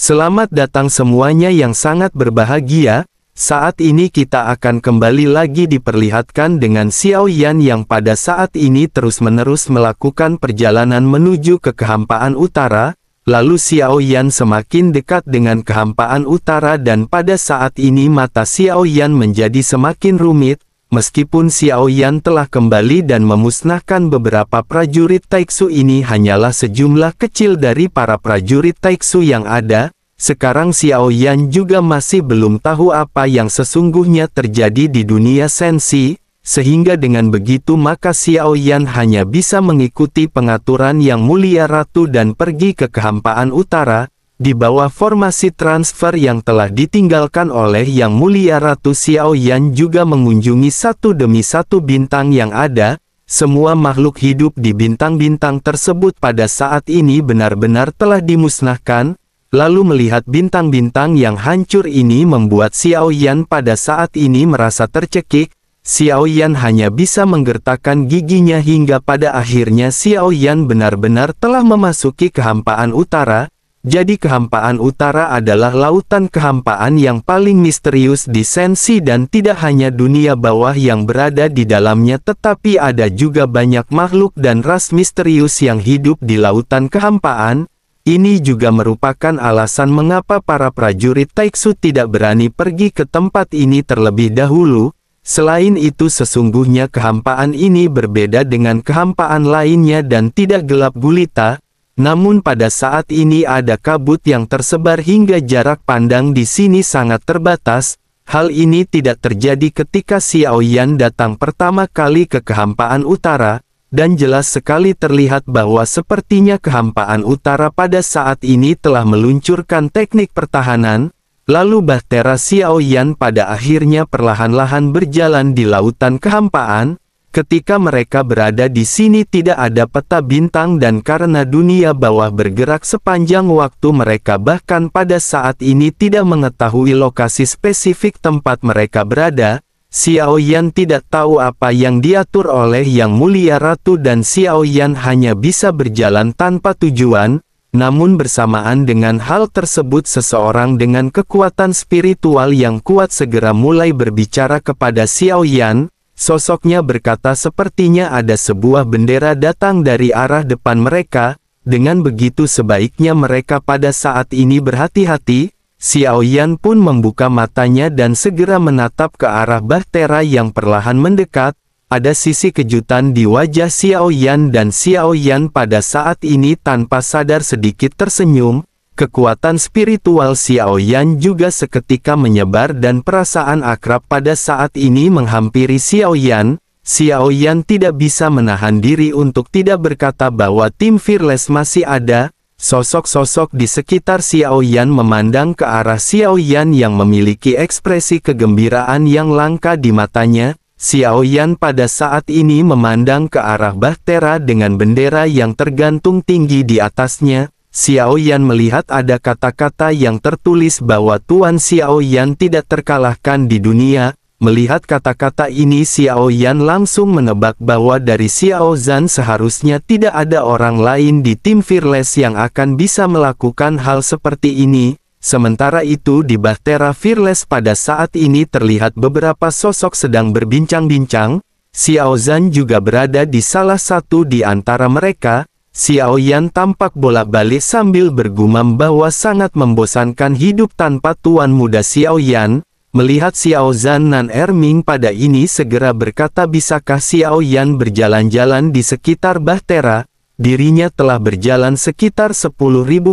Selamat datang semuanya yang sangat berbahagia. Saat ini kita akan kembali lagi diperlihatkan dengan Xiao Yan yang pada saat ini terus-menerus melakukan perjalanan menuju ke kehampaan utara. Lalu Xiao Yan semakin dekat dengan kehampaan utara dan pada saat ini mata Xiao Yan menjadi semakin rumit. Meskipun Xiao Yan telah kembali dan memusnahkan beberapa prajurit Taiksu, ini hanyalah sejumlah kecil dari para prajurit Taiksu yang ada. Sekarang Xiao Yan juga masih belum tahu apa yang sesungguhnya terjadi di dunia Senshi, sehingga dengan begitu maka Xiao Yan hanya bisa mengikuti pengaturan Yang Mulia Ratu dan pergi ke kehampaan utara. Di bawah formasi transfer yang telah ditinggalkan oleh Yang Mulia Ratu, Xiao Yan juga mengunjungi satu demi satu bintang yang ada. Semua makhluk hidup di bintang-bintang tersebut pada saat ini benar-benar telah dimusnahkan. Lalu melihat bintang-bintang yang hancur ini membuat Xiao Yan pada saat ini merasa tercekik. Xiao Yan hanya bisa menggertakkan giginya hingga pada akhirnya Xiao Yan benar-benar telah memasuki kehampaan utara. Jadi kehampaan utara adalah lautan kehampaan yang paling misterius di Senshi dan tidak hanya dunia bawah yang berada di dalamnya, tetapi ada juga banyak makhluk dan ras misterius yang hidup di lautan kehampaan. Ini juga merupakan alasan mengapa para prajurit Taiksu tidak berani pergi ke tempat ini terlebih dahulu. Selain itu sesungguhnya kehampaan ini berbeda dengan kehampaan lainnya dan tidak gelap gulita. Namun pada saat ini ada kabut yang tersebar hingga jarak pandang di sini sangat terbatas. Hal ini tidak terjadi ketika Xiao Yan datang pertama kali ke kehampaan utara, dan jelas sekali terlihat bahwa sepertinya kehampaan utara pada saat ini telah meluncurkan teknik pertahanan. Lalu Bahtera Xiao Yan pada akhirnya perlahan-lahan berjalan di lautan kehampaan. Ketika mereka berada di sini tidak ada peta bintang dan karena dunia bawah bergerak sepanjang waktu mereka bahkan pada saat ini tidak mengetahui lokasi spesifik tempat mereka berada. Xiao Yan tidak tahu apa yang diatur oleh Yang Mulia Ratu dan Xiao Yan hanya bisa berjalan tanpa tujuan. Namun bersamaan dengan hal tersebut seseorang dengan kekuatan spiritual yang kuat segera mulai berbicara kepada Xiao Yan. Sosoknya berkata sepertinya ada sebuah bendera datang dari arah depan mereka. Dengan begitu sebaiknya mereka pada saat ini berhati-hati. Xiao Yan pun membuka matanya dan segera menatap ke arah Bahtera yang perlahan mendekat. Ada sisi kejutan di wajah Xiao Yan dan Xiao Yan pada saat ini tanpa sadar sedikit tersenyum. Kekuatan spiritual Xiao Yan juga seketika menyebar dan perasaan akrab pada saat ini menghampiri Xiao Yan. Xiao Yan tidak bisa menahan diri untuk tidak berkata bahwa tim Fearless masih ada. Sosok-sosok di sekitar Xiao Yan memandang ke arah Xiao Yan yang memiliki ekspresi kegembiraan yang langka di matanya. Xiao Yan pada saat ini memandang ke arah Bahtera dengan bendera yang tergantung tinggi di atasnya. Xiao Yan melihat ada kata-kata yang tertulis bahwa Tuan Xiao Yan tidak terkalahkan di dunia. Melihat kata-kata ini Xiao Yan langsung menebak bahwa dari Xiao Zhan seharusnya tidak ada orang lain di tim Fearless yang akan bisa melakukan hal seperti ini. Sementara itu di Bahtera Fearless pada saat ini terlihat beberapa sosok sedang berbincang-bincang. Xiao Zhan juga berada di salah satu di antara mereka. Xiao Yan tampak bolak-balik sambil bergumam bahwa sangat membosankan hidup tanpa tuan muda Xiao Yan. Melihat Xiao Zhan, Nan Erming pada ini segera berkata, bisakah Xiao Yan berjalan-jalan di sekitar Bahtera? Dirinya telah berjalan sekitar 10.000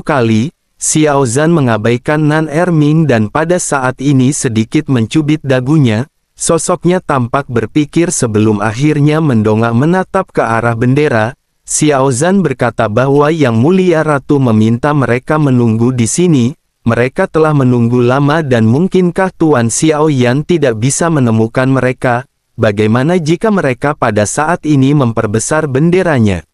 kali. Xiao Zhan mengabaikan Nan Erming dan pada saat ini sedikit mencubit dagunya. Sosoknya tampak berpikir sebelum akhirnya mendongak menatap ke arah bendera. Xiao Zhan berkata bahwa Yang Mulia Ratu meminta mereka menunggu di sini. Mereka telah menunggu lama dan mungkinkah Tuan Xiao Yan tidak bisa menemukan mereka? Bagaimana jika mereka pada saat ini memperbesar benderanya?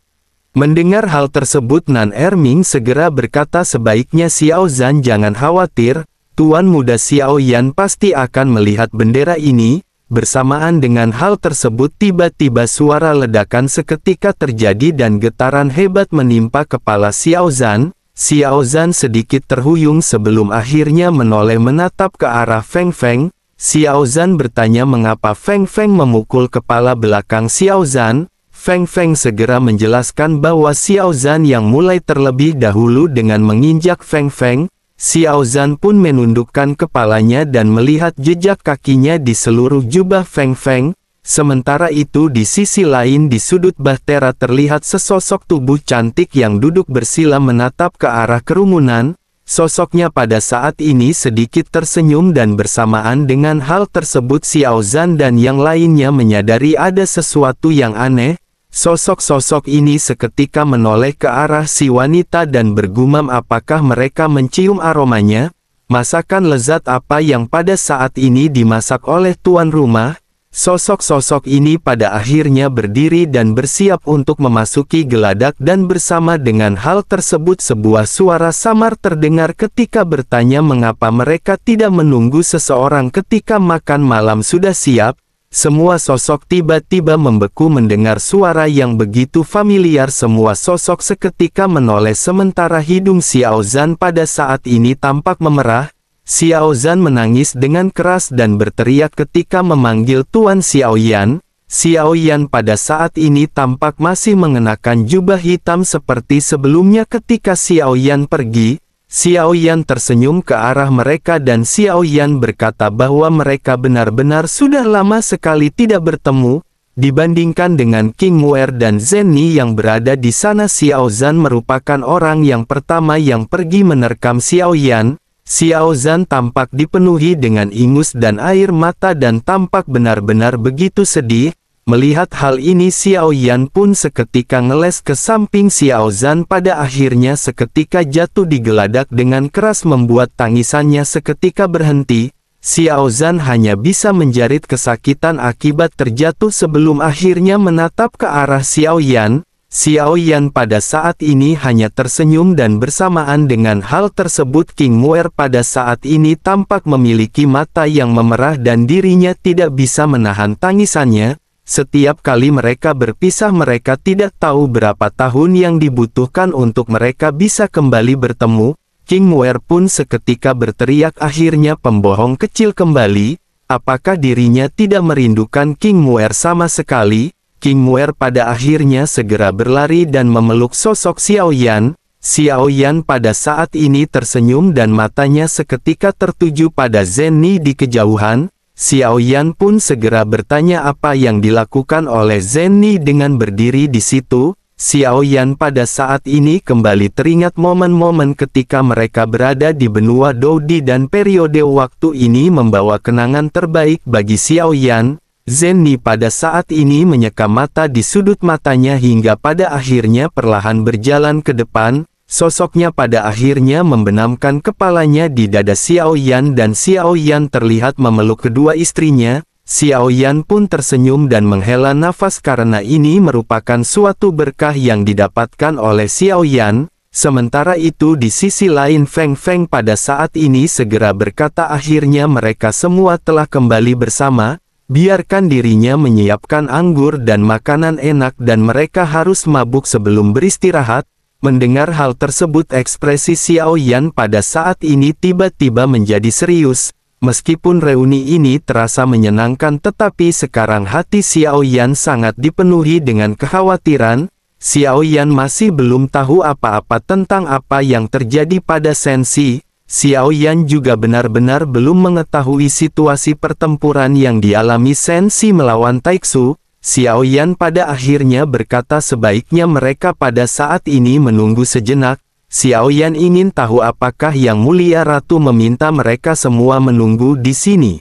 Mendengar hal tersebut Nan Erming segera berkata sebaiknya Xiao Zhan jangan khawatir. Tuan muda Xiao Yan pasti akan melihat bendera ini. Bersamaan dengan hal tersebut tiba-tiba suara ledakan seketika terjadi dan getaran hebat menimpa kepala Xiao Zhan. Xiao Zhan sedikit terhuyung sebelum akhirnya menoleh menatap ke arah Feng Feng. Xiao Zhan bertanya mengapa Feng Feng memukul kepala belakang Xiao Zhan. Feng Feng segera menjelaskan bahwa Xiao Zhan yang mulai terlebih dahulu dengan menginjak Feng Feng. Xiao Zhan pun menundukkan kepalanya dan melihat jejak kakinya di seluruh jubah Feng Feng. Sementara itu di sisi lain di sudut bahtera terlihat sesosok tubuh cantik yang duduk bersila menatap ke arah kerumunan. Sosoknya pada saat ini sedikit tersenyum dan bersamaan dengan hal tersebut Xiao Zhan dan yang lainnya menyadari ada sesuatu yang aneh. Sosok-sosok ini seketika menoleh ke arah si wanita dan bergumam apakah mereka mencium aromanya. Masakan lezat apa yang pada saat ini dimasak oleh tuan rumah? Sosok-sosok ini pada akhirnya berdiri dan bersiap untuk memasuki geladak dan bersama dengan hal tersebut sebuah suara samar terdengar ketika bertanya mengapa mereka tidak menunggu seseorang ketika makan malam sudah siap. Semua sosok tiba-tiba membeku mendengar suara yang begitu familiar. Semua sosok seketika menoleh sementara hidung Xiao Zhan pada saat ini tampak memerah. Xiao Zhan menangis dengan keras dan berteriak ketika memanggil Tuan Xiao Yan. Xiao Yan pada saat ini tampak masih mengenakan jubah hitam seperti sebelumnya ketika Xiao Yan pergi. Xiao Yan tersenyum ke arah mereka dan Xiao Yan berkata bahwa mereka benar-benar sudah lama sekali tidak bertemu. Dibandingkan dengan King Muer dan Zhen Ni yang berada di sana, Xiao Zhan merupakan orang yang pertama yang pergi menerkam Xiao Yan. Xiao Zhan tampak dipenuhi dengan ingus dan air mata dan tampak benar-benar begitu sedih. Melihat hal ini Xiao Yan pun seketika ngeles ke samping Xiao Zhan pada akhirnya seketika jatuh di geladak dengan keras membuat tangisannya seketika berhenti. Xiao Zhan hanya bisa menjerit kesakitan akibat terjatuh sebelum akhirnya menatap ke arah Xiao Yan. Xiao Yan pada saat ini hanya tersenyum dan bersamaan dengan hal tersebut King Muer pada saat ini tampak memiliki mata yang memerah dan dirinya tidak bisa menahan tangisannya. Setiap kali mereka berpisah mereka tidak tahu berapa tahun yang dibutuhkan untuk mereka bisa kembali bertemu. King Muer pun seketika berteriak akhirnya pembohong kecil kembali. Apakah dirinya tidak merindukan King Muer sama sekali? King Muer pada akhirnya segera berlari dan memeluk sosok Xiao Yan. Xiao Yan pada saat ini tersenyum dan matanya seketika tertuju pada Zhen Ni di kejauhan. Xiao Yan pun segera bertanya apa yang dilakukan oleh Zhen Ni dengan berdiri di situ. Xiao Yan pada saat ini kembali teringat momen-momen ketika mereka berada di benua Doudi dan periode waktu ini membawa kenangan terbaik bagi Xiao Yan. Zhen Ni pada saat ini menyeka mata di sudut matanya hingga pada akhirnya perlahan berjalan ke depan. Sosoknya pada akhirnya membenamkan kepalanya di dada Xiao Yan dan Xiao Yan terlihat memeluk kedua istrinya. Xiao Yan pun tersenyum dan menghela nafas karena ini merupakan suatu berkah yang didapatkan oleh Xiao Yan. Sementara itu di sisi lain Feng Feng pada saat ini segera berkata akhirnya mereka semua telah kembali bersama. Biarkan dirinya menyiapkan anggur dan makanan enak dan mereka harus mabuk sebelum beristirahat. Mendengar hal tersebut ekspresi Xiao Yan pada saat ini tiba-tiba menjadi serius. Meskipun reuni ini terasa menyenangkan tetapi sekarang hati Xiao Yan sangat dipenuhi dengan kekhawatiran. Xiao Yan masih belum tahu apa-apa tentang apa yang terjadi pada Sensi. Xiao Yan juga benar-benar belum mengetahui situasi pertempuran yang dialami Sensi melawan Taixu. Xiao Yan pada akhirnya berkata sebaiknya mereka pada saat ini menunggu sejenak. Xiao Yan ingin tahu apakah Yang Mulia Ratu meminta mereka semua menunggu di sini.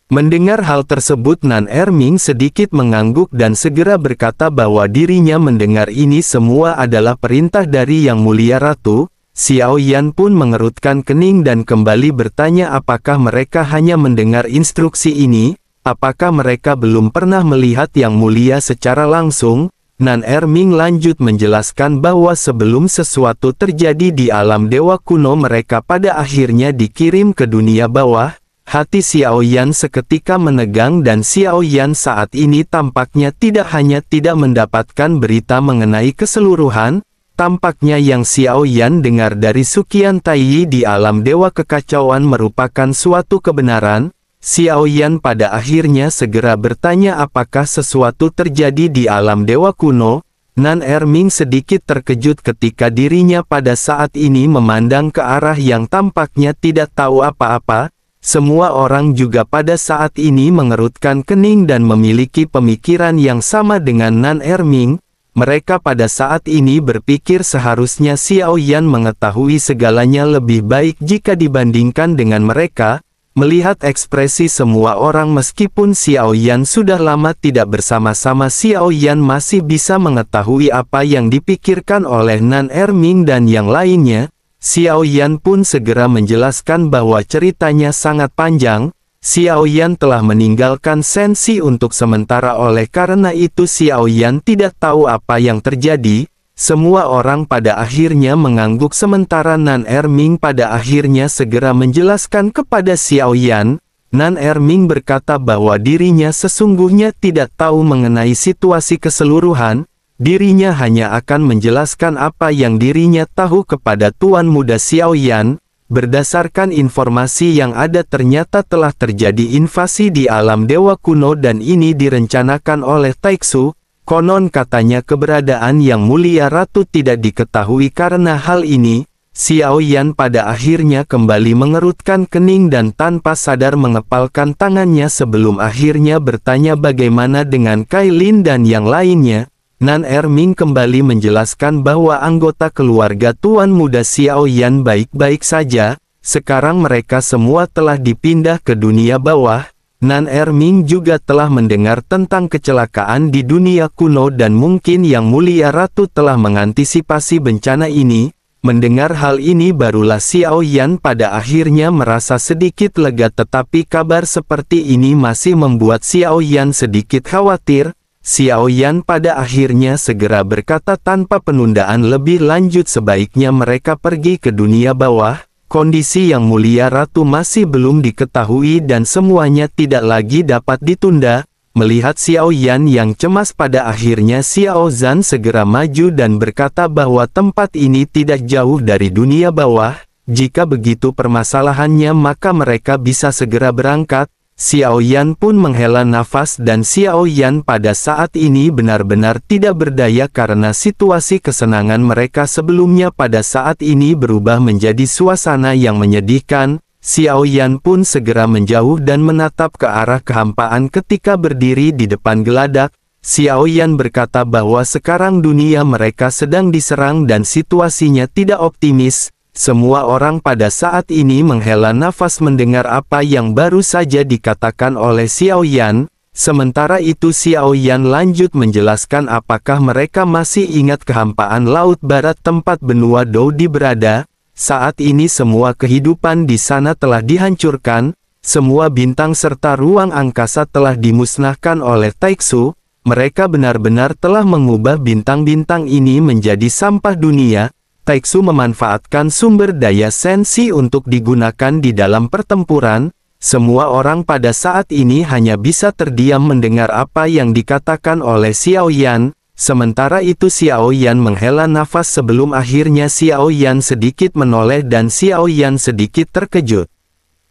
Mendengar hal tersebut Nan Erming sedikit mengangguk dan segera berkata bahwa dirinya mendengar ini semua adalah perintah dari Yang Mulia Ratu. Xiao Yan pun mengerutkan kening dan kembali bertanya apakah mereka hanya mendengar instruksi ini, apakah mereka belum pernah melihat Yang Mulia secara langsung. Nan Erming lanjut menjelaskan bahwa sebelum sesuatu terjadi di alam dewa kuno mereka pada akhirnya dikirim ke dunia bawah. Hati Xiao Yan seketika menegang dan Xiao Yan saat ini tampaknya tidak hanya tidak mendapatkan berita mengenai keseluruhan, Tampaknya yang Xiao Yan dengar dari Suqian Taiyi di alam dewa kekacauan merupakan suatu kebenaran. Xiao Yan pada akhirnya segera bertanya apakah sesuatu terjadi di alam dewa kuno. Nan Erming sedikit terkejut ketika dirinya pada saat ini memandang ke arah yang tampaknya tidak tahu apa-apa. Semua orang juga pada saat ini mengerutkan kening dan memiliki pemikiran yang sama dengan Nan Erming. Mereka pada saat ini berpikir seharusnya Xiao Yan mengetahui segalanya lebih baik jika dibandingkan dengan mereka. Melihat ekspresi semua orang meskipun Xiao Yan sudah lama tidak bersama-sama, Xiao Yan masih bisa mengetahui apa yang dipikirkan oleh Nan Erming dan yang lainnya. Xiao Yan pun segera menjelaskan bahwa ceritanya sangat panjang. Xiao Yan telah meninggalkan Sensi untuk sementara, oleh karena itu Xiao Yan tidak tahu apa yang terjadi. Semua orang pada akhirnya mengangguk sementara Nan Erming pada akhirnya segera menjelaskan kepada Xiao Yan. Nan Erming berkata bahwa dirinya sesungguhnya tidak tahu mengenai situasi keseluruhan. Dirinya hanya akan menjelaskan apa yang dirinya tahu kepada Tuan Muda Xiao Yan. Berdasarkan informasi yang ada ternyata telah terjadi invasi di alam dewa kuno dan ini direncanakan oleh Taiksu. Konon katanya keberadaan Yang Mulia Ratu tidak diketahui. Karena hal ini, Xiao Yan pada akhirnya kembali mengerutkan kening dan tanpa sadar mengepalkan tangannya sebelum akhirnya bertanya bagaimana dengan Kailin dan yang lainnya. Nan Erming kembali menjelaskan bahwa anggota keluarga Tuan Muda Xiao Yan baik-baik saja, sekarang mereka semua telah dipindah ke dunia bawah. Nan Erming juga telah mendengar tentang kecelakaan di dunia kuno dan mungkin Yang Mulia Ratu telah mengantisipasi bencana ini. Mendengar hal ini barulah Xiao Yan pada akhirnya merasa sedikit lega, tetapi kabar seperti ini masih membuat Xiao Yan sedikit khawatir. Xiao Yan pada akhirnya segera berkata tanpa penundaan lebih lanjut sebaiknya mereka pergi ke dunia bawah. Kondisi Yang Mulia Ratu masih belum diketahui dan semuanya tidak lagi dapat ditunda. Melihat Xiao Yan yang cemas pada akhirnya Xiao Zhan segera maju dan berkata bahwa tempat ini tidak jauh dari dunia bawah. Jika begitu permasalahannya maka mereka bisa segera berangkat. Xiao Yan pun menghela nafas dan Xiao Yan pada saat ini benar-benar tidak berdaya karena situasi kesenangan mereka sebelumnya pada saat ini berubah menjadi suasana yang menyedihkan. Xiao Yan pun segera menjauh dan menatap ke arah kehampaan ketika berdiri di depan geladak. Xiao Yan berkata bahwa sekarang dunia mereka sedang diserang dan situasinya tidak optimis. Semua orang pada saat ini menghela nafas mendengar apa yang baru saja dikatakan oleh Xiao Yan. Sementara itu Xiao Yan lanjut menjelaskan apakah mereka masih ingat kehampaan Laut Barat tempat benua Doudi berada. Saat ini semua kehidupan di sana telah dihancurkan. Semua bintang serta ruang angkasa telah dimusnahkan oleh Taiksu. Mereka benar-benar telah mengubah bintang-bintang ini menjadi sampah dunia. Taiksu memanfaatkan sumber daya Sensi untuk digunakan di dalam pertempuran. Semua orang pada saat ini hanya bisa terdiam mendengar apa yang dikatakan oleh Xiao Yan. Sementara itu Xiao Yan menghela nafas sebelum akhirnya Xiao Yan sedikit menoleh dan Xiao Yan sedikit terkejut.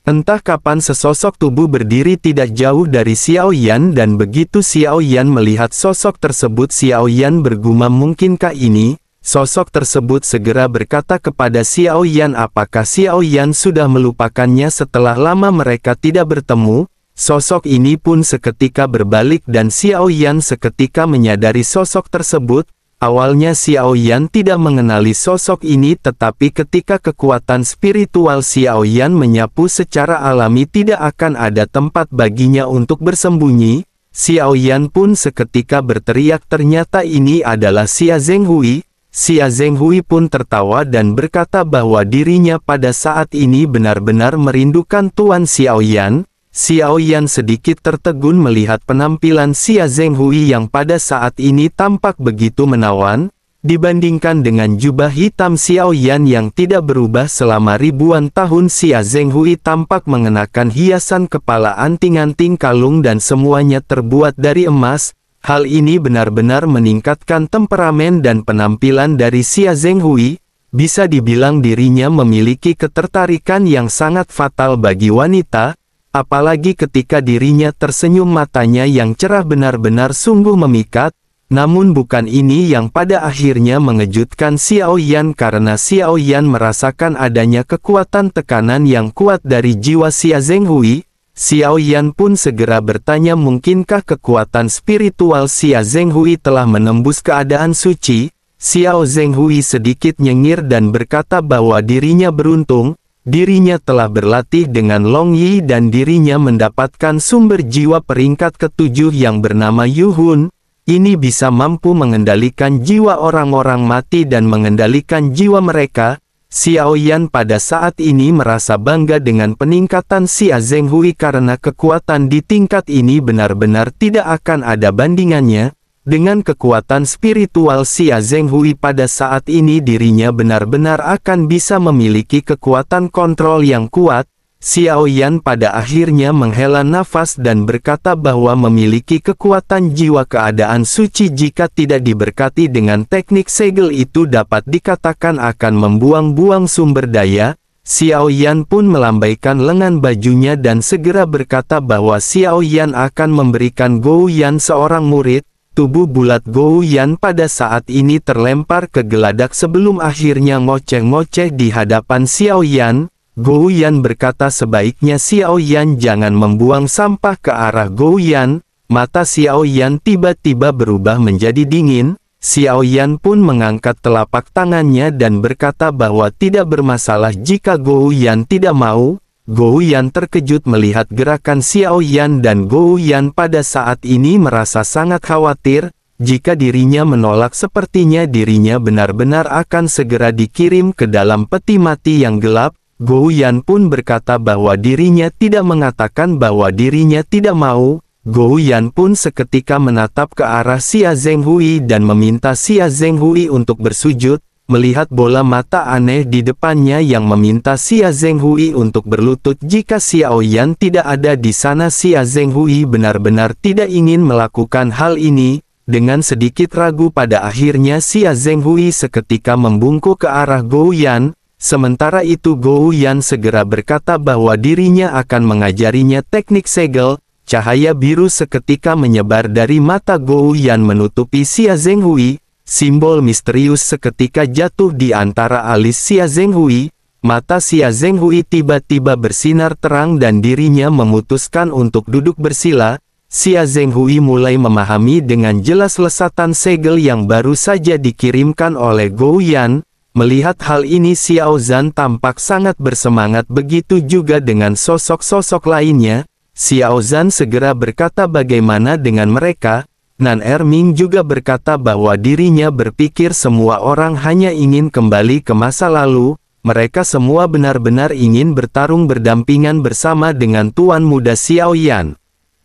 Entah kapan sesosok tubuh berdiri tidak jauh dari Xiao Yan dan begitu Xiao Yan melihat sosok tersebut Xiao Yan bergumam mungkinkah ini? Sosok tersebut segera berkata kepada Xiao Yan apakah Xiao Yan sudah melupakannya setelah lama mereka tidak bertemu. Sosok ini pun seketika berbalik dan Xiao Yan seketika menyadari sosok tersebut. Awalnya Xiao Yan tidak mengenali sosok ini tetapi ketika kekuatan spiritual Xiao Yan menyapu secara alami tidak akan ada tempat baginya untuk bersembunyi. Xiao Yan pun seketika berteriak ternyata ini adalah Xia Zhenghui. Xia Zhenghui pun tertawa dan berkata bahwa dirinya pada saat ini benar-benar merindukan Tuan Xiao Yan. Xiao Yan sedikit tertegun melihat penampilan Xia Zhenghui yang pada saat ini tampak begitu menawan. Dibandingkan dengan jubah hitam Xiao Yan yang tidak berubah selama ribuan tahun, Xia Zhenghui tampak mengenakan hiasan kepala anting-anting kalung dan semuanya terbuat dari emas. Hal ini benar-benar meningkatkan temperamen dan penampilan dari Xia Zhenghui. Bisa dibilang dirinya memiliki ketertarikan yang sangat fatal bagi wanita, apalagi ketika dirinya tersenyum, matanya yang cerah benar-benar sungguh memikat. Namun bukan ini yang pada akhirnya mengejutkan Xiao Yan, karena Xiao Yan merasakan adanya kekuatan tekanan yang kuat dari jiwa Xia Zhenghui. Xiao Yan pun segera bertanya, mungkinkah kekuatan spiritual Xia Zhenghui telah menembus keadaan suci? Xiao Zhenghui sedikit nyengir dan berkata bahwa dirinya beruntung, dirinya telah berlatih dengan Long Yi dan dirinya mendapatkan sumber jiwa peringkat ke-7 yang bernama Yu Hun. Ini bisa mampu mengendalikan jiwa orang-orang mati dan mengendalikan jiwa mereka. Xiao Yan pada saat ini merasa bangga dengan peningkatan Xia Zhenghui karena kekuatan di tingkat ini benar-benar tidak akan ada bandingannya. Dengan kekuatan spiritual Xia Zhenghui pada saat ini dirinya benar-benar akan bisa memiliki kekuatan kontrol yang kuat. Xiao Yan pada akhirnya menghela nafas dan berkata bahwa memiliki kekuatan jiwa keadaan suci jika tidak diberkati dengan teknik segel itu dapat dikatakan akan membuang-buang sumber daya. Xiao Yan pun melambaikan lengan bajunya dan segera berkata bahwa Xiao Yan akan memberikan Gou Yan seorang murid. Tubuh bulat Gou Yan pada saat ini terlempar ke geladak sebelum akhirnya ngoceh-ngoceh di hadapan Xiao Yan. Gou Yan berkata sebaiknya Xiao Yan jangan membuang sampah ke arah Gou Yan. Mata Xiao Yan tiba-tiba berubah menjadi dingin. Xiao Yan pun mengangkat telapak tangannya dan berkata bahwa tidak bermasalah jika Gou Yan tidak mau. Gou Yan terkejut melihat gerakan Xiao Yan dan Gou Yan pada saat ini merasa sangat khawatir. Jika dirinya menolak sepertinya dirinya benar-benar akan segera dikirim ke dalam peti mati yang gelap. Gou Yan pun berkata bahwa dirinya tidak mengatakan bahwa dirinya tidak mau. Gou Yan pun seketika menatap ke arah Xia Zhenghui dan meminta Xia Zhenghui untuk bersujud. Melihat bola mata aneh di depannya yang meminta Xia Zhenghui untuk berlutut jika Xiao Yan tidak ada di sana, Xia Zhenghui benar-benar tidak ingin melakukan hal ini. Dengan sedikit ragu pada akhirnya Xia Zhenghui seketika membungkuk ke arah Gou Yan. Sementara itu Gou Yan segera berkata bahwa dirinya akan mengajarinya teknik segel. Cahaya biru seketika menyebar dari mata Gou Yan menutupi Xia Zhenghui. Simbol misterius seketika jatuh di antara alis Xia Zhenghui. Mata Xia Zhenghui tiba-tiba bersinar terang dan dirinya memutuskan untuk duduk bersila. Xia Zhenghui mulai memahami dengan jelas lesatan segel yang baru saja dikirimkan oleh Gou Yan. Melihat hal ini Xiao Zhan tampak sangat bersemangat, begitu juga dengan sosok-sosok lainnya. Xiao Zhan segera berkata bagaimana dengan mereka. Nan Erming juga berkata bahwa dirinya berpikir semua orang hanya ingin kembali ke masa lalu. Mereka semua benar-benar ingin bertarung berdampingan bersama dengan Tuan Muda Xiao Yan.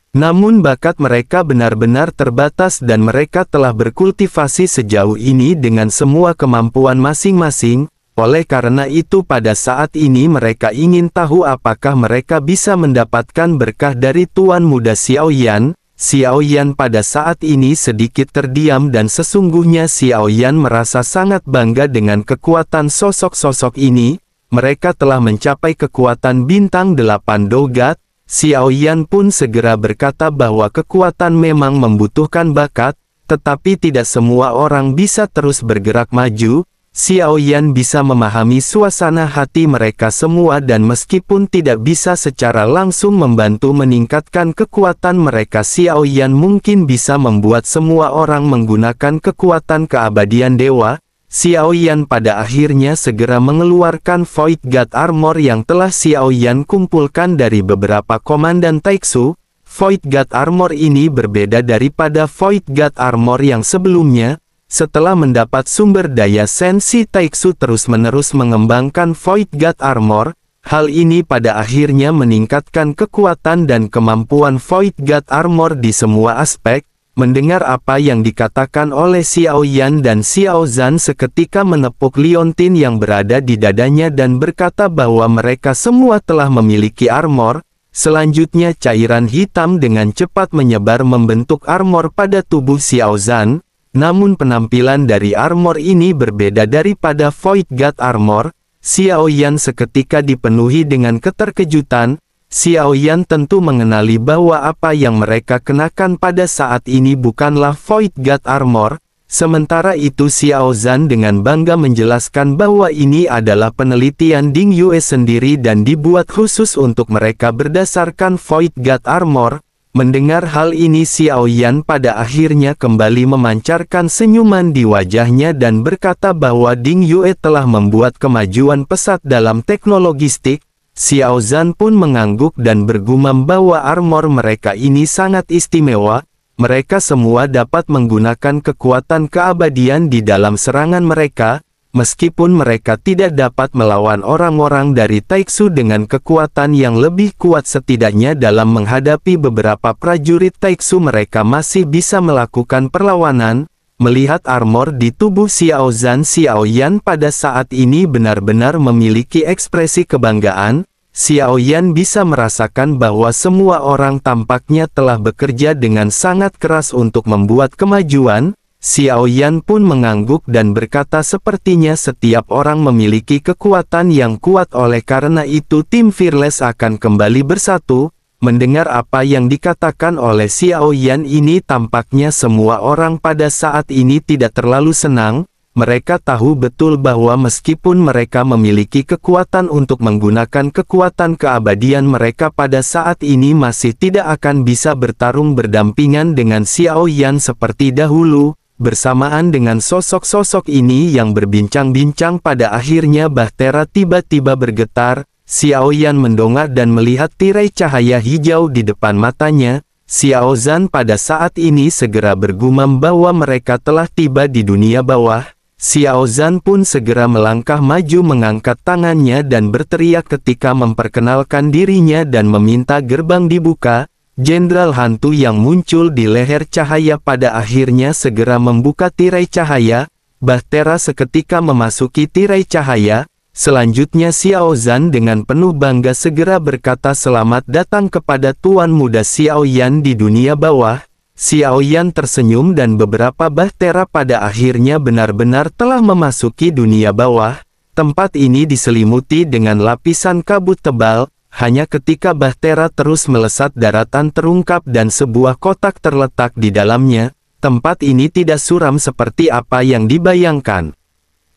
Namun bakat mereka benar-benar terbatas dan mereka telah berkultivasi sejauh ini dengan semua kemampuan masing-masing. Oleh karena itu pada saat ini mereka ingin tahu apakah mereka bisa mendapatkan berkah dari Tuan Muda Xiao Yan. Xiao Yan pada saat ini sedikit terdiam dan sesungguhnya Xiao Yan merasa sangat bangga dengan kekuatan sosok-sosok ini. Mereka telah mencapai kekuatan bintang 8 Dogat. Xiao Yan pun segera berkata bahwa kekuatan memang membutuhkan bakat, tetapi tidak semua orang bisa terus bergerak maju. Xiao Yan bisa memahami suasana hati mereka semua dan meskipun tidak bisa secara langsung membantu meningkatkan kekuatan mereka, Xiao Yan mungkin bisa membuat semua orang menggunakan kekuatan keabadian dewa. Xiao Yan pada akhirnya segera mengeluarkan Void God Armor yang telah Xiao Yan kumpulkan dari beberapa komandan Taiksu. Void God Armor ini berbeda daripada Void God Armor yang sebelumnya. Setelah mendapat sumber daya Senshi Taiksu terus-menerus mengembangkan Void God Armor, hal ini pada akhirnya meningkatkan kekuatan dan kemampuan Void God Armor di semua aspek. Mendengar apa yang dikatakan oleh Xiao Yan dan Xiao Zhan seketika menepuk liontin yang berada di dadanya dan berkata bahwa mereka semua telah memiliki armor. Selanjutnya cairan hitam dengan cepat menyebar membentuk armor pada tubuh Xiao Zhan. Namun penampilan dari armor ini berbeda daripada Void God Armor. Xiao Yan seketika dipenuhi dengan keterkejutan. Xiao Yan tentu mengenali bahwa apa yang mereka kenakan pada saat ini bukanlah Void God Armor. Sementara itu Xiao Zhan dengan bangga menjelaskan bahwa ini adalah penelitian Ding Yue sendiri dan dibuat khusus untuk mereka berdasarkan Void God Armor. Mendengar hal ini Xiao Yan pada akhirnya kembali memancarkan senyuman di wajahnya dan berkata bahwa Ding Yue telah membuat kemajuan pesat dalam teknologistik. Xiao Zhan pun mengangguk dan bergumam bahwa armor mereka ini sangat istimewa. Mereka semua dapat menggunakan kekuatan keabadian di dalam serangan mereka, meskipun mereka tidak dapat melawan orang-orang dari Taiksu dengan kekuatan yang lebih kuat. Setidaknya dalam menghadapi beberapa prajurit Taiksu mereka masih bisa melakukan perlawanan. Melihat armor di tubuh Xiao Zhan, Xiao Yan pada saat ini benar-benar memiliki ekspresi kebanggaan. Xiao Yan bisa merasakan bahwa semua orang tampaknya telah bekerja dengan sangat keras untuk membuat kemajuan. Xiao Yan pun mengangguk dan berkata sepertinya setiap orang memiliki kekuatan yang kuat, oleh karena itu tim Fearless akan kembali bersatu. Mendengar apa yang dikatakan oleh Xiao Yan ini tampaknya semua orang pada saat ini tidak terlalu senang. Mereka tahu betul bahwa meskipun mereka memiliki kekuatan untuk menggunakan kekuatan keabadian, mereka pada saat ini masih tidak akan bisa bertarung berdampingan dengan Xiao Yan seperti dahulu. Bersamaan dengan sosok-sosok ini yang berbincang-bincang, pada akhirnya bahtera tiba-tiba bergetar. Xiao Yan mendongak dan melihat tirai cahaya hijau di depan matanya. Xiao Zhan pada saat ini segera bergumam bahwa mereka telah tiba di dunia bawah. Xiao Zhan pun segera melangkah maju mengangkat tangannya dan berteriak ketika memperkenalkan dirinya dan meminta gerbang dibuka. Jenderal hantu yang muncul di leher cahaya pada akhirnya segera membuka tirai cahaya. Bahtera seketika memasuki tirai cahaya. Selanjutnya Xiao Zhan dengan penuh bangga segera berkata selamat datang kepada Tuan Muda Xiao Yan di dunia bawah. Xiao Yan tersenyum dan beberapa bahtera pada akhirnya benar-benar telah memasuki dunia bawah. Tempat ini diselimuti dengan lapisan kabut tebal. Hanya ketika bahtera terus melesat daratan terungkap dan sebuah kotak terletak di dalamnya. Tempat ini tidak suram seperti apa yang dibayangkan.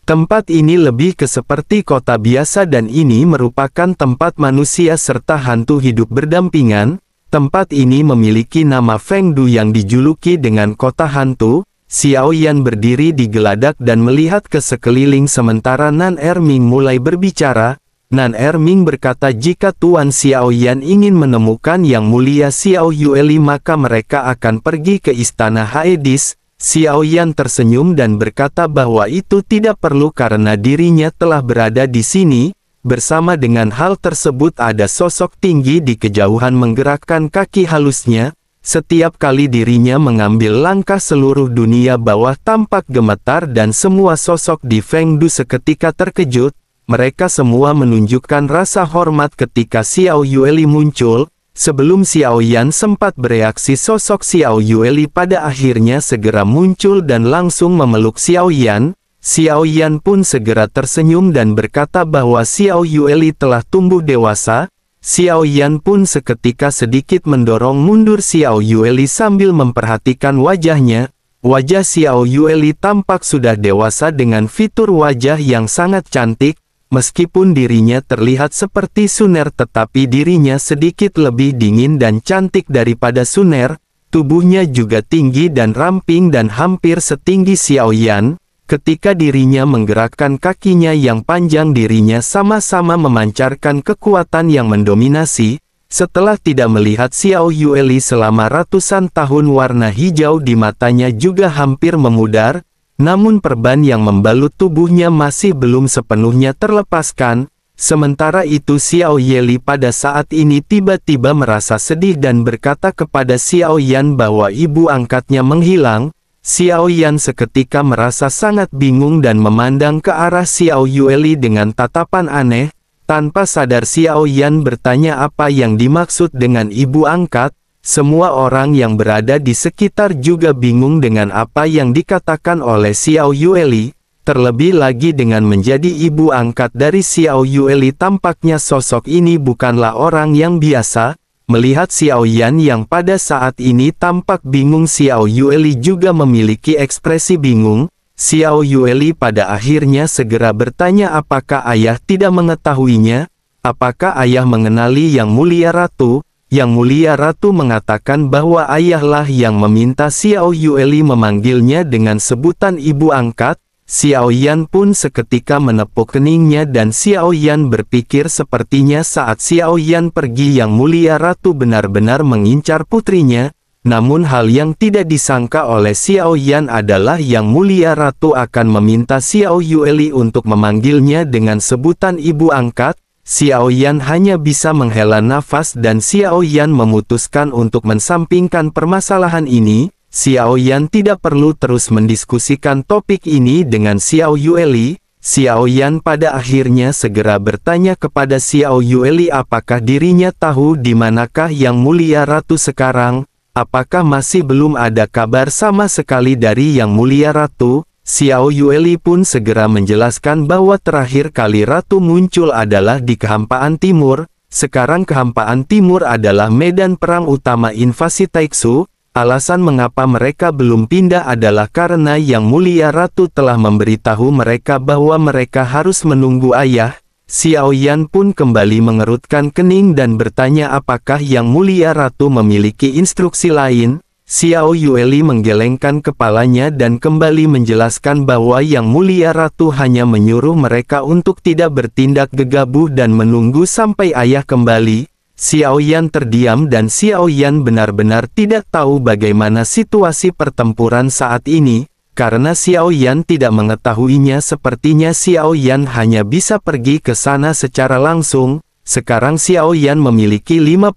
Tempat ini lebih ke seperti kota biasa dan ini merupakan tempat manusia serta hantu hidup berdampingan. Tempat ini memiliki nama Feng Du yang dijuluki dengan kota hantu. Xiao Yan berdiri di geladak dan melihat ke sekeliling sementara Nan Erming mulai berbicara. Nan Erming berkata jika Tuan Xiao Yan ingin menemukan Yang Mulia Xiao Yueli maka mereka akan pergi ke istana Haedis. Xiao Yan tersenyum dan berkata bahwa itu tidak perlu karena dirinya telah berada di sini. Bersama dengan hal tersebut ada sosok tinggi di kejauhan menggerakkan kaki halusnya. Setiap kali dirinya mengambil langkah seluruh dunia bawah tampak gemetar dan semua sosok di Feng Du seketika terkejut. Mereka semua menunjukkan rasa hormat ketika Xiao Yueli muncul. Sebelum Xiao Yan sempat bereaksi, sosok Xiao Yueli pada akhirnya segera muncul dan langsung memeluk Xiao Yan. Xiao Yan pun segera tersenyum dan berkata bahwa Xiao Yueli telah tumbuh dewasa. Xiao Yan pun seketika sedikit mendorong mundur Xiao Yueli sambil memperhatikan wajahnya. Wajah Xiao Yueli tampak sudah dewasa dengan fitur wajah yang sangat cantik. Meskipun dirinya terlihat seperti Suner tetapi dirinya sedikit lebih dingin dan cantik daripada Suner. Tubuhnya juga tinggi dan ramping dan hampir setinggi Xiao Yan. Ketika dirinya menggerakkan kakinya yang panjang, dirinya sama-sama memancarkan kekuatan yang mendominasi. Setelah tidak melihat Xiao Yueli selama ratusan tahun, warna hijau di matanya juga hampir memudar. Namun perban yang membalut tubuhnya masih belum sepenuhnya terlepaskan. Sementara itu Xiao Yueli pada saat ini tiba-tiba merasa sedih dan berkata kepada Xiao Yan bahwa ibu angkatnya menghilang. Xiao Yan seketika merasa sangat bingung dan memandang ke arah Xiao Yueli dengan tatapan aneh. Tanpa sadar Xiao Yan bertanya apa yang dimaksud dengan ibu angkat. Semua orang yang berada di sekitar juga bingung dengan apa yang dikatakan oleh Xiao Yueli. Terlebih lagi dengan menjadi ibu angkat dari Xiao Yueli, tampaknya sosok ini bukanlah orang yang biasa. Melihat Xiao Yan yang pada saat ini tampak bingung, Xiao Yueli juga memiliki ekspresi bingung. Xiao Yueli pada akhirnya segera bertanya apakah ayah tidak mengetahuinya? Apakah ayah mengenali Yang Mulia Ratu? Yang Mulia Ratu mengatakan bahwa ayahlah yang meminta Xiao Yueli memanggilnya dengan sebutan ibu angkat. Xiao Yan pun seketika menepuk keningnya dan Xiao Yan berpikir sepertinya saat Xiao Yan pergi Yang Mulia Ratu benar-benar mengincar putrinya. Namun hal yang tidak disangka oleh Xiao Yan adalah Yang Mulia Ratu akan meminta Xiao Yueli untuk memanggilnya dengan sebutan ibu angkat. Xiao Yan hanya bisa menghela nafas dan Xiao Yan memutuskan untuk mensampingkan permasalahan ini. Xiao Yan tidak perlu terus mendiskusikan topik ini dengan Xiao Yueli. Xiao Yan pada akhirnya segera bertanya kepada Xiao Yueli apakah dirinya tahu di manakah Yang Mulia Ratu sekarang. Apakah masih belum ada kabar sama sekali dari Yang Mulia Ratu? Xiao Yueli pun segera menjelaskan bahwa terakhir kali Ratu muncul adalah di kehampaan timur. Sekarang kehampaan timur adalah medan perang utama invasi Taixu. Alasan mengapa mereka belum pindah adalah karena Yang Mulia Ratu telah memberitahu mereka bahwa mereka harus menunggu ayah. Xiao Yan pun kembali mengerutkan kening dan bertanya apakah Yang Mulia Ratu memiliki instruksi lain. Xiao Yueli menggelengkan kepalanya dan kembali menjelaskan bahwa Yang Mulia Ratu hanya menyuruh mereka untuk tidak bertindak gegabah dan menunggu sampai ayah kembali. Xiao Yan terdiam dan Xiao Yan benar-benar tidak tahu bagaimana situasi pertempuran saat ini. Karena Xiao Yan tidak mengetahuinya, sepertinya Xiao Yan hanya bisa pergi ke sana secara langsung. Sekarang Xiao Yan memiliki 50.000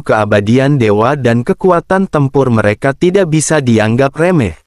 keabadian dewa dan kekuatan tempur mereka tidak bisa dianggap remeh.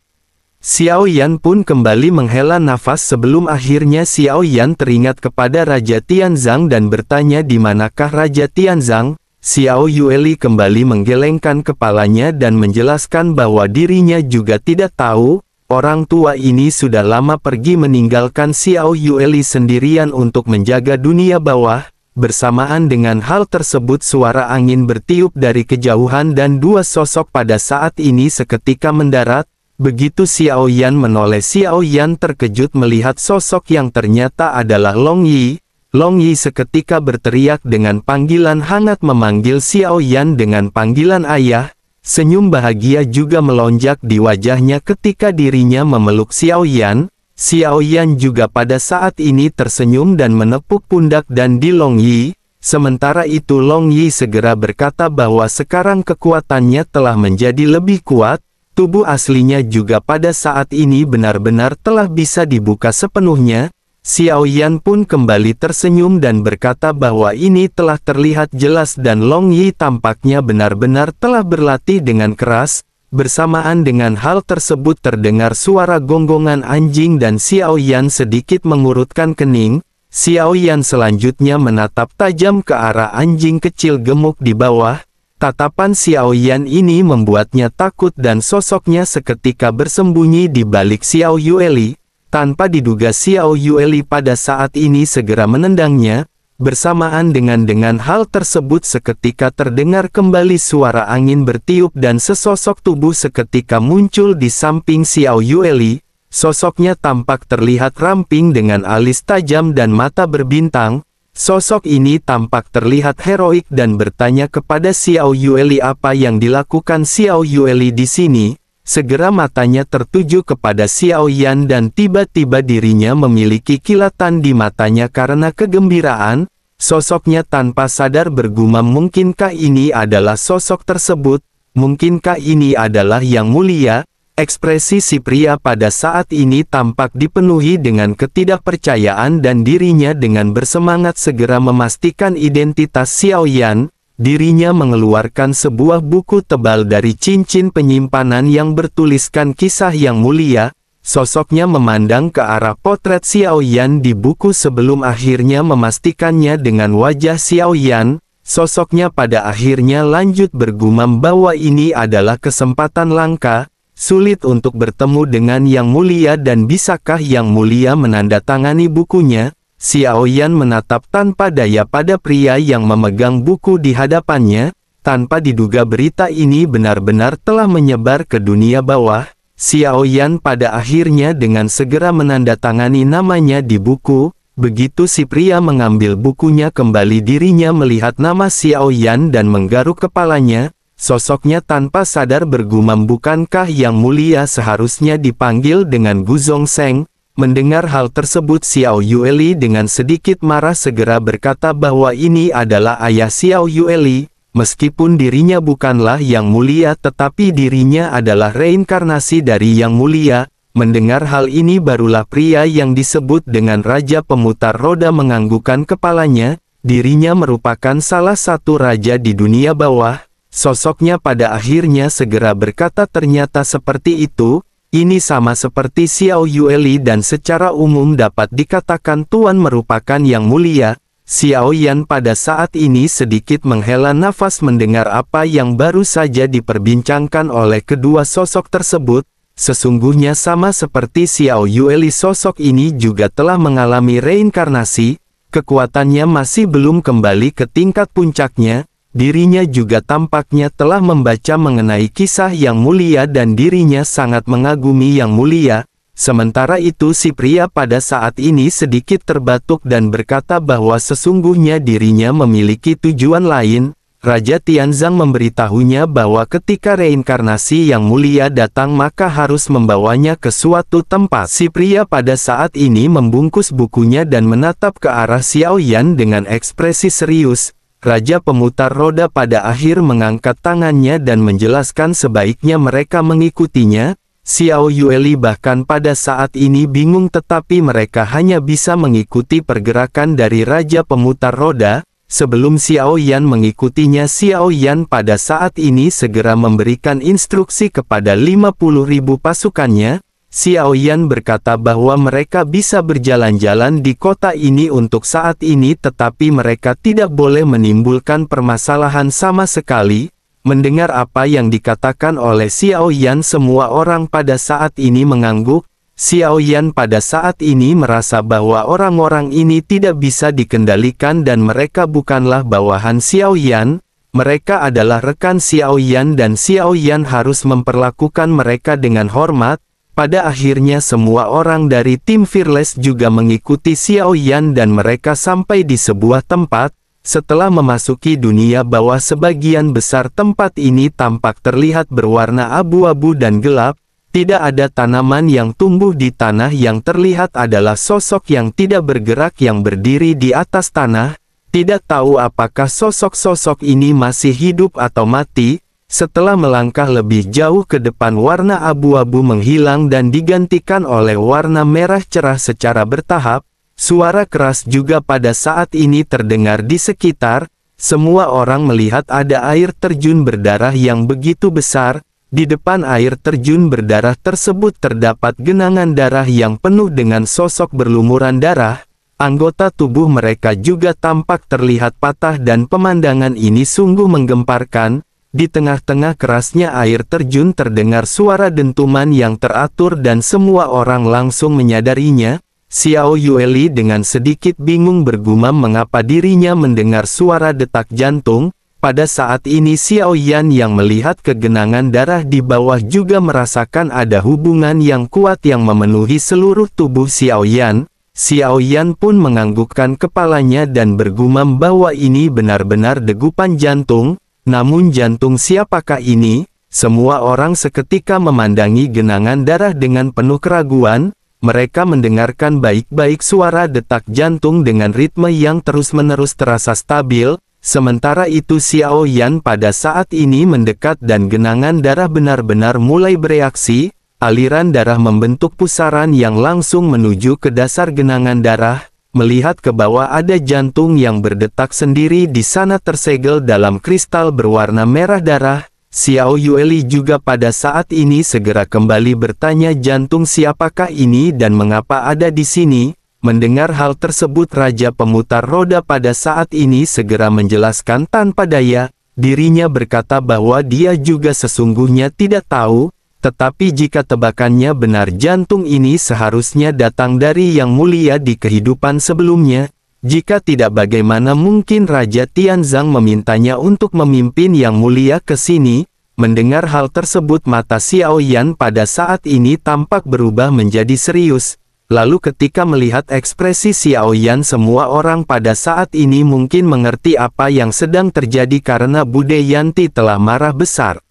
Xiao Yan pun kembali menghela nafas sebelum akhirnya Xiao Yan teringat kepada Raja Tianzang dan bertanya di manakah Raja Tianzang. Xiao Yueli kembali menggelengkan kepalanya dan menjelaskan bahwa dirinya juga tidak tahu. Orang tua ini sudah lama pergi meninggalkan Xiao Yueli sendirian untuk menjaga dunia bawah. Bersamaan dengan hal tersebut suara angin bertiup dari kejauhan dan dua sosok pada saat ini seketika mendarat. Begitu Xiao Yan menoleh, Xiao Yan terkejut melihat sosok yang ternyata adalah Long Yi. Long Yi seketika berteriak dengan panggilan hangat memanggil Xiao Yan dengan panggilan ayah. Senyum bahagia juga melonjak di wajahnya ketika dirinya memeluk Xiao Yan. Xiao Yan juga pada saat ini tersenyum dan menepuk pundak dan di Long Yi. Sementara itu Long Yi segera berkata bahwa sekarang kekuatannya telah menjadi lebih kuat. Tubuh aslinya juga pada saat ini benar-benar telah bisa dibuka sepenuhnya. Xiao Yan pun kembali tersenyum dan berkata bahwa ini telah terlihat jelas dan Long Yi tampaknya benar-benar telah berlatih dengan keras. Bersamaan dengan hal tersebut terdengar suara gonggongan anjing dan Xiao Yan sedikit mengurutkan kening. Xiao Yan selanjutnya menatap tajam ke arah anjing kecil gemuk di bawah. Tatapan Xiao Yan ini membuatnya takut dan sosoknya seketika bersembunyi di balik Xiao Yueli. Tanpa diduga Xiao Yueli pada saat ini segera menendangnya. Bersamaan dengan hal tersebut seketika terdengar kembali suara angin bertiup dan sesosok tubuh seketika muncul di samping Xiao Yueli. Sosoknya tampak terlihat ramping dengan alis tajam dan mata berbintang. Sosok ini tampak terlihat heroik dan bertanya kepada Xiao Yueli apa yang dilakukan Xiao Yueli di sini. Segera matanya tertuju kepada Xiao Yan dan tiba-tiba dirinya memiliki kilatan di matanya karena kegembiraan. Sosoknya tanpa sadar bergumam, mungkinkah ini adalah sosok tersebut? Mungkinkah ini adalah Yang Mulia? Ekspresi si pria pada saat ini tampak dipenuhi dengan ketidakpercayaan dan dirinya dengan bersemangat segera memastikan identitas Xiao Yan. Dirinya mengeluarkan sebuah buku tebal dari cincin penyimpanan yang bertuliskan kisah Yang Mulia. sosoknya memandang ke arah potret Xiao Yan di buku sebelum akhirnya memastikannya dengan wajah Xiao Yan. Sosoknya pada akhirnya lanjut bergumam bahwa ini adalah kesempatan langka, sulit untuk bertemu dengan Yang Mulia dan bisakah Yang Mulia menandatangani bukunya. Xiao Yan menatap tanpa daya pada pria yang memegang buku di hadapannya. Tanpa diduga berita ini benar-benar telah menyebar ke dunia bawah. Xiao Yan pada akhirnya dengan segera menandatangani namanya di buku. Begitu si pria mengambil bukunya kembali, dirinya melihat nama Xiao Yan dan menggaruk kepalanya. Sosoknya tanpa sadar bergumam, bukankah Yang Mulia seharusnya dipanggil dengan Guzong Seng? Mendengar hal tersebut, Xiao Yueli dengan sedikit marah segera berkata bahwa ini adalah ayah Xiao Yueli. Meskipun dirinya bukanlah Yang Mulia tetapi dirinya adalah reinkarnasi dari Yang Mulia. Mendengar hal ini barulah pria yang disebut dengan Raja Pemutar Roda menganggukkan kepalanya. Dirinya merupakan salah satu raja di dunia bawah. Sosoknya pada akhirnya segera berkata, ternyata seperti itu. Ini sama seperti Xiao Yueli dan secara umum dapat dikatakan Tuan merupakan Yang Mulia. Xiao Yan pada saat ini sedikit menghela nafas mendengar apa yang baru saja diperbincangkan oleh kedua sosok tersebut. Sesungguhnya sama seperti Xiao Yueli, sosok ini juga telah mengalami reinkarnasi. Kekuatannya masih belum kembali ke tingkat puncaknya. Dirinya juga tampaknya telah membaca mengenai kisah Yang Mulia dan dirinya sangat mengagumi Yang Mulia. Sementara itu si pria pada saat ini sedikit terbatuk dan berkata bahwa sesungguhnya dirinya memiliki tujuan lain. Raja Tianzang memberitahunya bahwa ketika reinkarnasi Yang Mulia datang maka harus membawanya ke suatu tempat. Si pria pada saat ini membungkus bukunya dan menatap ke arah Xiao Yan dengan ekspresi serius. Raja Pemutar Roda pada akhir mengangkat tangannya dan menjelaskan sebaiknya mereka mengikutinya. Xiao Yueli bahkan pada saat ini bingung tetapi mereka hanya bisa mengikuti pergerakan dari Raja Pemutar Roda. Sebelum Xiao Yan mengikutinya, Xiao Yan pada saat ini segera memberikan instruksi kepada 50.000 pasukannya. Xiao Yan berkata bahwa mereka bisa berjalan-jalan di kota ini untuk saat ini tetapi mereka tidak boleh menimbulkan permasalahan sama sekali. Mendengar apa yang dikatakan oleh Xiao Yan, semua orang pada saat ini mengangguk. Xiao Yan pada saat ini merasa bahwa orang-orang ini tidak bisa dikendalikan dan mereka bukanlah bawahan Xiao Yan. Mereka adalah rekan Xiao Yan dan Xiao Yan harus memperlakukan mereka dengan hormat. Pada akhirnya semua orang dari tim Fearless juga mengikuti Xiao Yan dan mereka sampai di sebuah tempat. Setelah memasuki dunia bawah, sebagian besar tempat ini tampak terlihat berwarna abu-abu dan gelap. Tidak ada tanaman yang tumbuh di tanah, yang terlihat adalah sosok yang tidak bergerak yang berdiri di atas tanah. Tidak tahu apakah sosok-sosok ini masih hidup atau mati. Setelah melangkah lebih jauh ke depan, warna abu-abu menghilang dan digantikan oleh warna merah cerah secara bertahap. Suara keras juga pada saat ini terdengar di sekitar. Semua orang melihat ada air terjun berdarah yang begitu besar. Di depan air terjun berdarah tersebut terdapat genangan darah yang penuh dengan sosok berlumuran darah. Anggota tubuh mereka juga tampak terlihat patah dan pemandangan ini sungguh menggemparkan. Di tengah-tengah kerasnya air terjun terdengar suara dentuman yang teratur dan semua orang langsung menyadarinya. Xiao Yueli dengan sedikit bingung bergumam mengapa dirinya mendengar suara detak jantung. Pada saat ini Xiao Yan yang melihat kegenangan darah di bawah juga merasakan ada hubungan yang kuat yang memenuhi seluruh tubuh Xiao Yan. Xiao Yan pun menganggukkan kepalanya dan bergumam bahwa ini benar-benar degupan jantung. Namun jantung siapakah ini? Semua orang seketika memandangi genangan darah dengan penuh keraguan. Mereka mendengarkan baik-baik suara detak jantung dengan ritme yang terus-menerus terasa stabil. Sementara itu Xiao Yan pada saat ini mendekat dan genangan darah benar-benar mulai bereaksi. Aliran darah membentuk pusaran yang langsung menuju ke dasar genangan darah. Melihat ke bawah ada jantung yang berdetak sendiri di sana tersegel dalam kristal berwarna merah darah. Xiao Yueli juga pada saat ini segera kembali bertanya jantung siapakah ini dan mengapa ada di sini. Mendengar hal tersebut Raja Pemutar Roda pada saat ini segera menjelaskan tanpa daya. Dirinya berkata bahwa dia juga sesungguhnya tidak tahu, tetapi jika tebakannya benar jantung ini seharusnya datang dari Yang Mulia di kehidupan sebelumnya. Jika tidak bagaimana mungkin Raja Tianzang memintanya untuk memimpin Yang Mulia ke sini. Mendengar hal tersebut mata Xiao Yan pada saat ini tampak berubah menjadi serius. Lalu ketika melihat ekspresi Xiao Yan semua orang pada saat ini mungkin mengerti apa yang sedang terjadi karena Bude Yanti telah marah besar.